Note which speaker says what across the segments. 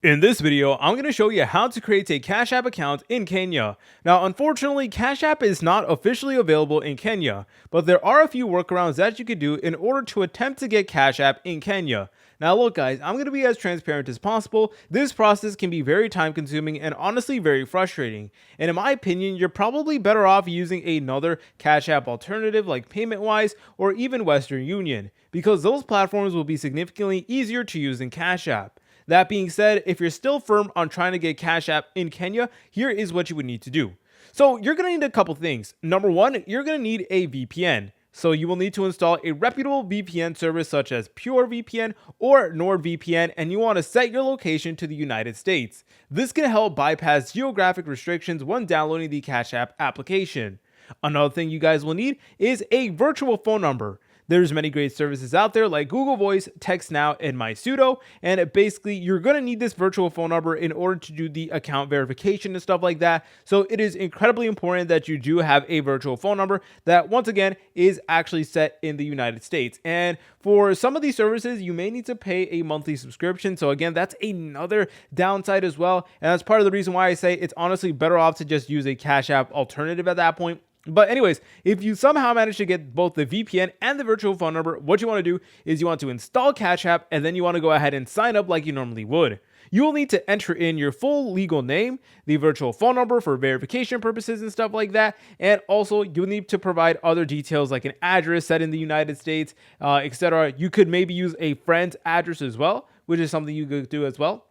Speaker 1: In this video, I'm going to show you how to create a Cash App account in Kenya. Now, unfortunately, Cash App is not officially available in Kenya, but there are a few workarounds that you could do in order to attempt to get Cash App in Kenya. Now, look, guys, I'm going to be as transparent as possible. This process can be very time consuming and honestly very frustrating. And in my opinion, you're probably better off using another Cash App alternative like PaymentWise or even Western Union, because those platforms will be significantly easier to use than Cash App. That being said, if you're still firm on trying to get Cash App in Kenya, here is what you would need to do. So you're going to need a couple things. Number one, you're going to need a VPN. So you will need to install a reputable VPN service such as PureVPN or NordVPN, and you want to set your location to the United States. This can help bypass geographic restrictions when downloading the Cash App application. Another thing you guys will need is a virtual phone number. There's many great services out there like Google Voice, TextNow, and MySudo, and basically you're going to need this virtual phone number in order to do the account verification and stuff like that. So it is incredibly important that you do have a virtual phone number that, once again, is actually set in the United States. And for some of these services, you may need to pay a monthly subscription. So again, that's another downside as well. And that's part of the reason why I say it's honestly better off to just use a Cash App alternative at that point. But anyways, if you somehow manage to get both the VPN and the virtual phone number, what you want to do is you want to install Cash App, and then you want to go ahead and sign up like you normally would. You will need to enter in your full legal name, the virtual phone number for verification purposes and stuff like that. And also you'll need to provide other details like an address set in the United States, etc. You could maybe use a friend's address as well, which is something you could do as well.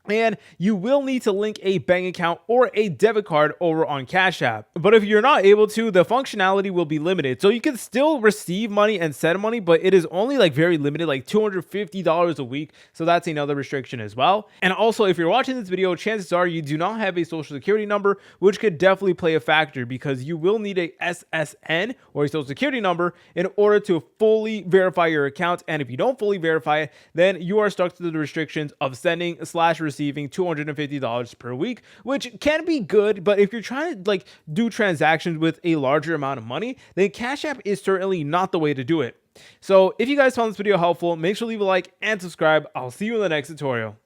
Speaker 1: And you will need to link a bank account or a debit card over on Cash App. But if you're not able to, the functionality will be limited. So you can still receive money and send money, but it is only like very limited, like $250 a week. So that's another restriction as well. And also, if you're watching this video, chances are you do not have a social security number, which could definitely play a factor because you will need a SSN or a social security number in order to fully verify your account. And if you don't fully verify it, then you are stuck to the restrictions of sending / receiving $250 per week, which can be good, but if you're trying to do transactions with a larger amount of money, then Cash App is certainly not the way to do it. So if you guys found this video helpful, make sure to leave a like and subscribe. I'll see you in the next tutorial.